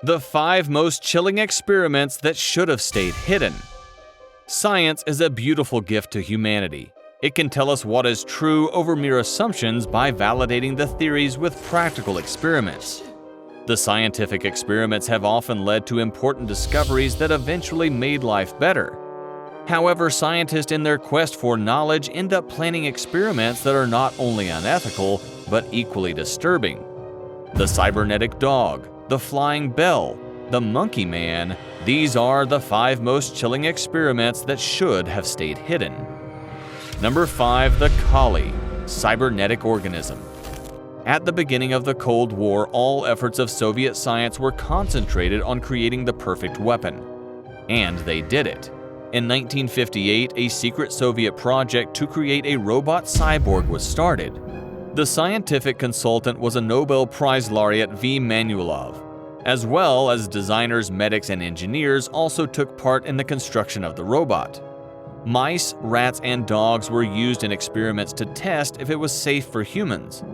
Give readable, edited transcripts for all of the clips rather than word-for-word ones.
The 5 most chilling experiments that should have stayed hidden. Science is a beautiful gift to humanity. It can tell us what is true over mere assumptions by validating the theories with practical experiments. The scientific experiments have often led to important discoveries that eventually made life better. However, scientists in their quest for knowledge end up planning experiments that are not only unethical, but equally disturbing. The cybernetic dog, the flying bell, the monkey man, these are the 5 most chilling experiments that should have stayed hidden. Number 5. The collie, cybernetic organism. At the beginning of the Cold War, all efforts of Soviet science were concentrated on creating the perfect weapon. And they did it. In 1958, a secret Soviet project to create a robot cyborg was started. The scientific consultant was a Nobel Prize laureate V. Manulov, as well as designers, medics, and engineers also took part in the construction of the robot. Mice, rats, and dogs were used in experiments to test if it was safe for humans.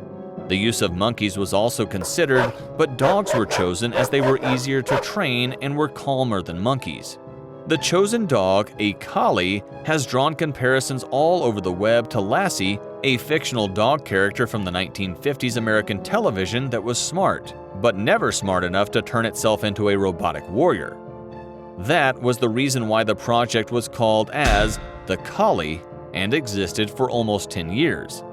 The use of monkeys was also considered, but dogs were chosen as they were easier to train and were calmer than monkeys. The chosen dog, a collie, has drawn comparisons all over the web to Lassie, a fictional dog character from the 1950s American television that was smart, but never smart enough to turn itself into a robotic warrior. That was the reason why the project was called as the Collie and existed for almost 10 years.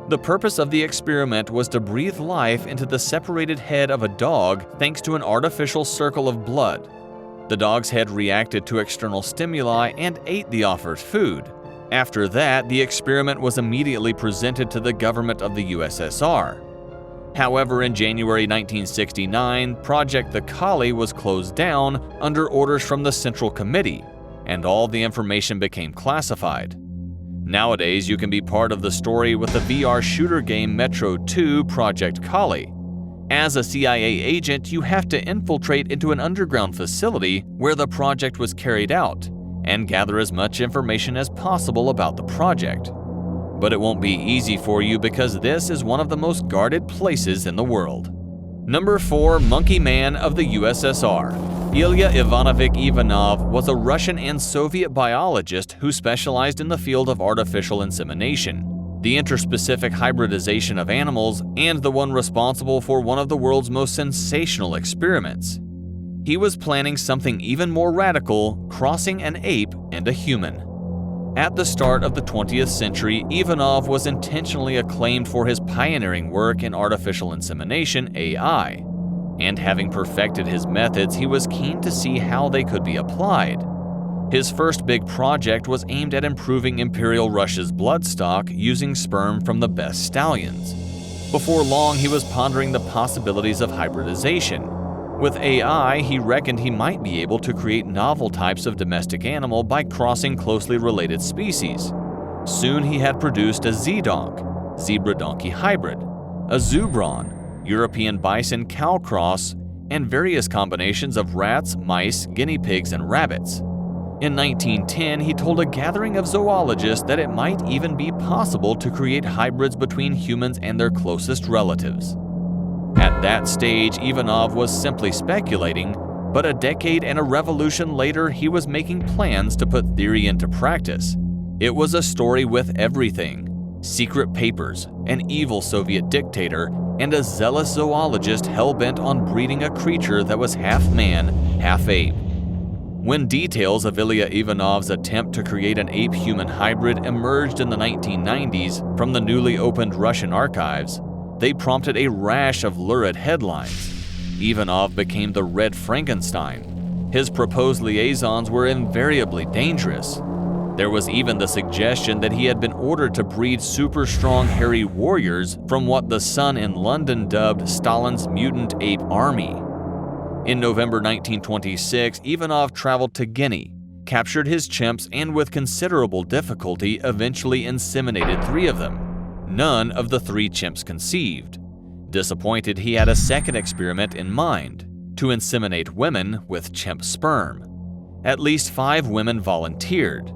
The purpose of the experiment was to breathe life into the separated head of a dog thanks to an artificial circle of blood. The dog's head reacted to external stimuli and ate the offered food. After that, the experiment was immediately presented to the government of the USSR. However, in January 1969, Project the Collie was closed down under orders from the Central Committee, and all the information became classified. Nowadays, you can be part of the story with the VR shooter game Metro 2 Project Collie. As a CIA agent, you have to infiltrate into an underground facility where the project was carried out and gather as much information as possible about the project. But it won't be easy for you because this is one of the most guarded places in the world. Number 4. Monkey Man of the USSR. Ilya Ivanovich Ivanov was a Russian and Soviet biologist who specialized in the field of artificial insemination, the interspecific hybridization of animals, and the one responsible for one of the world's most sensational experiments. He was planning something even more radical, crossing an ape and a human. At the start of the 20th century, Ivanov was intentionally acclaimed for his pioneering work in artificial insemination (AI). And having perfected his methods, he was keen to see how they could be applied. His first big project was aimed at improving Imperial Russia's blood stock using sperm from the best stallions. Before long, he was pondering the possibilities of hybridization. With AI, he reckoned he might be able to create novel types of domestic animal by crossing closely related species. Soon he had produced a Z-donk, zebra-donkey hybrid, a zubron, European bison-cow cross, and various combinations of rats, mice, guinea pigs, and rabbits. In 1910, he told a gathering of zoologists that it might even be possible to create hybrids between humans and their closest relatives. At that stage, Ivanov was simply speculating, but a decade and a revolution later, he was making plans to put theory into practice. It was a story with everything: secret papers, an evil Soviet dictator, and a zealous zoologist hell-bent on breeding a creature that was half man, half ape. When details of Ilya Ivanov's attempt to create an ape-human hybrid emerged in the 1990s from the newly opened Russian archives, they prompted a rash of lurid headlines. Ivanov became the Red Frankenstein. His proposed liaisons were invariably dangerous. There was even the suggestion that he had been ordered to breed super-strong hairy warriors from what the Sun in London dubbed Stalin's mutant ape army. In November 1926, Ivanov traveled to Guinea, captured his chimps, and with considerable difficulty eventually inseminated 3 of them. None of the 3 chimps conceived. Disappointed, he had a second experiment in mind: to inseminate women with chimp sperm. At least 5 women volunteered.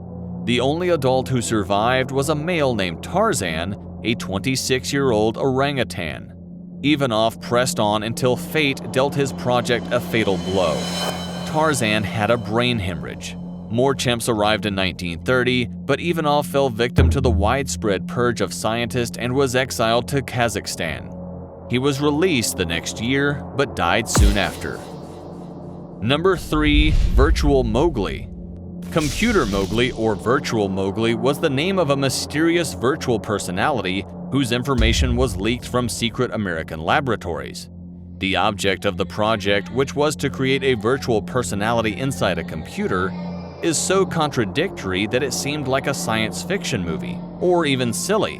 The only adult who survived was a male named Tarzan, a 26-year-old orangutan. Ivanov pressed on until fate dealt his project a fatal blow. Tarzan had a brain hemorrhage. More chimps arrived in 1930, but Ivanov fell victim to the widespread purge of scientists and was exiled to Kazakhstan. He was released the next year, but died soon after. Number 3. Virtual Mowgli. Computer Mowgli, or Virtual Mowgli, was the name of a mysterious virtual personality whose information was leaked from secret American laboratories. The object of the project, which was to create a virtual personality inside a computer, is so contradictory that it seemed like a science fiction movie, or even silly.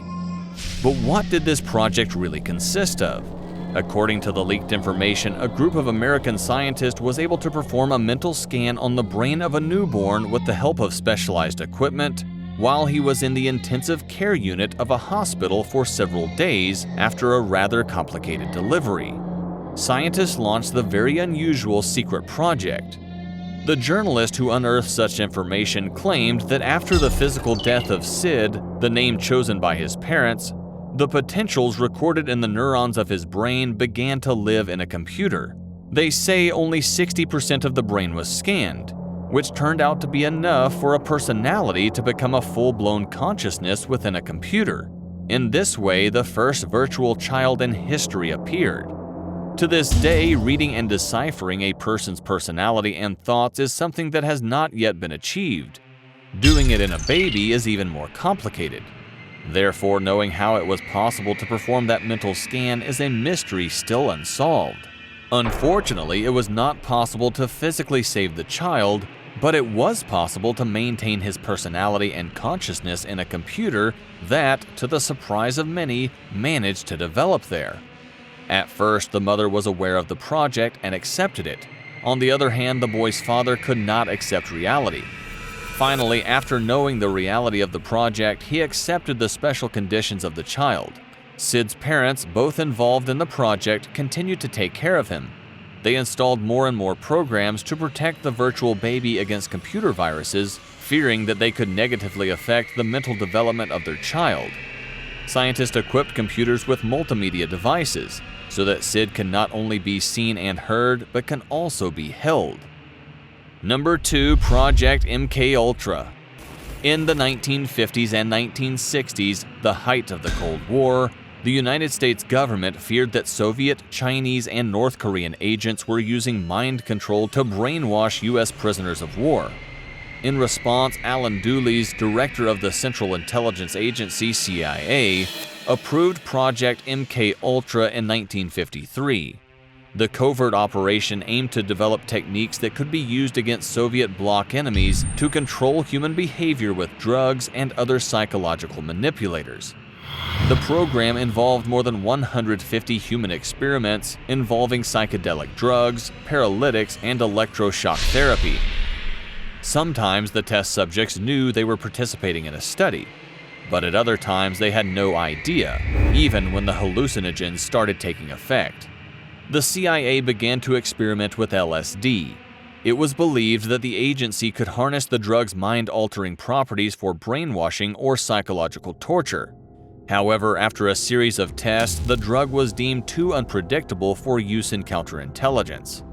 But what did this project really consist of? According to the leaked information, a group of American scientists was able to perform a mental scan on the brain of a newborn with the help of specialized equipment while he was in the intensive care unit of a hospital for several days after a rather complicated delivery. Scientists launched the very unusual secret project. The journalist who unearthed such information claimed that after the physical death of Sid, the name chosen by his parents, the potentials recorded in the neurons of his brain began to live in a computer. They say only 60% of the brain was scanned, which turned out to be enough for a personality to become a full-blown consciousness within a computer. In this way, the first virtual child in history appeared. To this day, reading and deciphering a person's personality and thoughts is something that has not yet been achieved. Doing it in a baby is even more complicated. Therefore, knowing how it was possible to perform that mental scan is a mystery still unsolved. Unfortunately, it was not possible to physically save the child, but it was possible to maintain his personality and consciousness in a computer that, to the surprise of many, managed to develop there. At first, the mother was aware of the project and accepted it. On the other hand, the boy's father could not accept reality. Finally, after knowing the reality of the project, he accepted the special conditions of the child. Sid's parents, both involved in the project, continued to take care of him. They installed more and more programs to protect the virtual baby against computer viruses, fearing that they could negatively affect the mental development of their child. Scientists equipped computers with multimedia devices, so that Sid can not only be seen and heard, but can also be held. Number 2. Project MKUltra. In the 1950s and 1960s, the height of the Cold War, the United States government feared that Soviet, Chinese, and North Korean agents were using mind control to brainwash U.S. prisoners of war. In response, Alan Dooley's director of the Central Intelligence Agency, CIA, approved Project MKUltra in 1953. The covert operation aimed to develop techniques that could be used against Soviet bloc enemies to control human behavior with drugs and other psychological manipulators. The program involved more than 150 human experiments involving psychedelic drugs, paralytics, and electroshock therapy. Sometimes the test subjects knew they were participating in a study, but at other times they had no idea, even when the hallucinogens started taking effect. The CIA began to experiment with LSD. It was believed that the agency could harness the drug's mind-altering properties for brainwashing or psychological torture. However, after a series of tests, the drug was deemed too unpredictable for use in counterintelligence.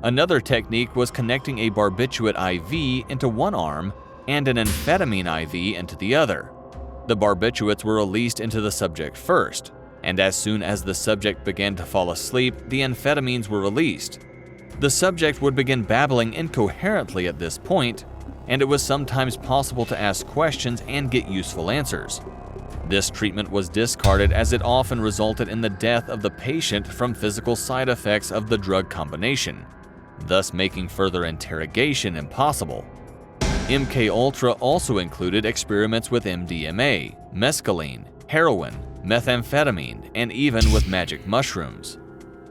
Another technique was connecting a barbiturate IV into one arm and an amphetamine IV into the other. The barbiturates were released into the subject first, and as soon as the subject began to fall asleep, the amphetamines were released. The subject would begin babbling incoherently at this point, and it was sometimes possible to ask questions and get useful answers. This treatment was discarded as it often resulted in the death of the patient from physical side effects of the drug combination, thus making further interrogation impossible. MKUltra also included experiments with MDMA, mescaline, heroin, methamphetamine, and even with magic mushrooms.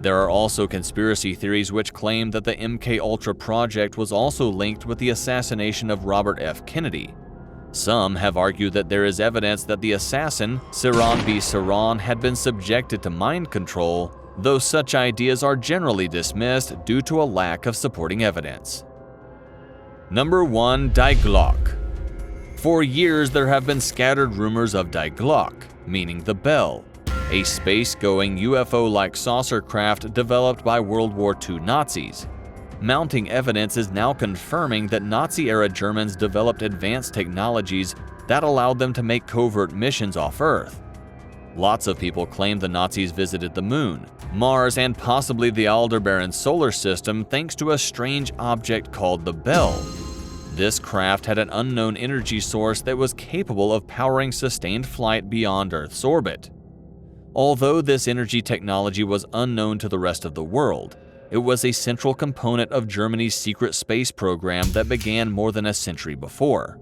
There are also conspiracy theories which claim that the MKUltra project was also linked with the assassination of Robert F. Kennedy. Some have argued that there is evidence that the assassin, Sirhan B. Sirhan, had been subjected to mind control, though such ideas are generally dismissed due to a lack of supporting evidence. Number 1. Die Glocke. For years there have been scattered rumors of Die Glocke, meaning the bell. a space-going UFO-like saucer craft developed by World War II Nazis. Mounting evidence is now confirming that Nazi-era Germans developed advanced technologies that allowed them to make covert missions off Earth. Lots of people claim the Nazis visited the Moon, Mars, and possibly the Aldebaran solar system thanks to a strange object called the Bell. This craft had an unknown energy source that was capable of powering sustained flight beyond Earth's orbit. Although this energy technology was unknown to the rest of the world, it was a central component of Germany's secret space program that began more than a century before.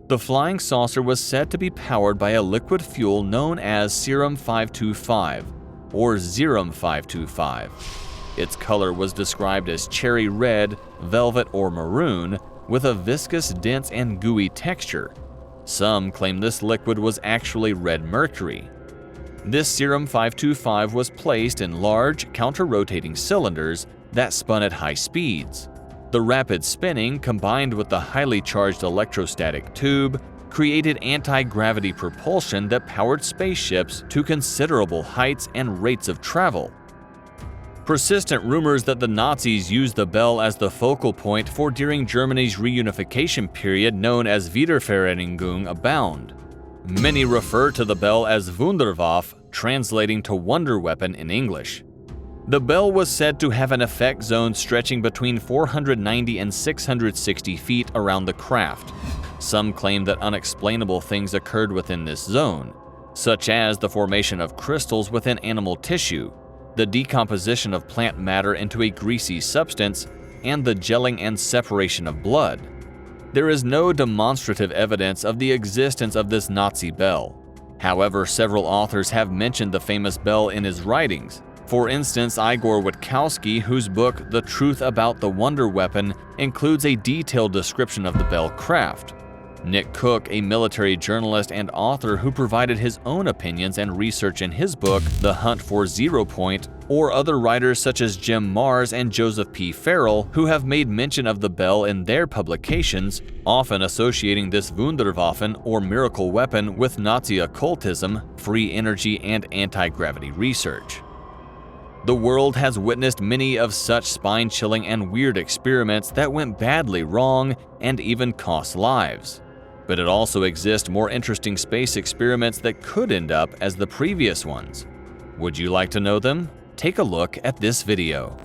The flying saucer was said to be powered by a liquid fuel known as Serum 525, or Zerum 525. Its color was described as cherry red, velvet, or maroon, with a viscous, dense, and gooey texture. Some claim this liquid was actually red mercury. This Serum 525 was placed in large, counter-rotating cylinders that spun at high speeds. The rapid spinning, combined with the highly charged electrostatic tube, created anti-gravity propulsion that powered spaceships to considerable heights and rates of travel. Persistent rumors that the Nazis used the Bell as the focal point for during Germany's reunification period known as Wiedervereinigung abound. Many refer to the Bell as Wunderwaffe, translating to wonder weapon in English. The Bell was said to have an effect zone stretching between 490 and 660 feet around the craft. Some claim that unexplainable things occurred within this zone, such as the formation of crystals within animal tissue, the decomposition of plant matter into a greasy substance, and the gelling and separation of blood. There is no demonstrative evidence of the existence of this Nazi Bell. However, several authors have mentioned the famous Bell in his writings. For instance, Igor Witkowski, whose book The Truth About the Wonder Weapon includes a detailed description of the Bell craft. Nick Cook, a military journalist and author who provided his own opinions and research in his book The Hunt for Zero Point, or other writers such as Jim Marrs and Joseph P. Farrell, who have made mention of the Bell in their publications, often associating this Wunderwaffen or miracle weapon with Nazi occultism, free energy, and anti-gravity research. The world has witnessed many of such spine-chilling and weird experiments that went badly wrong and even cost lives. But it also exists more interesting space experiments that could end up as the previous ones. Would you like to know them? Take a look at this video.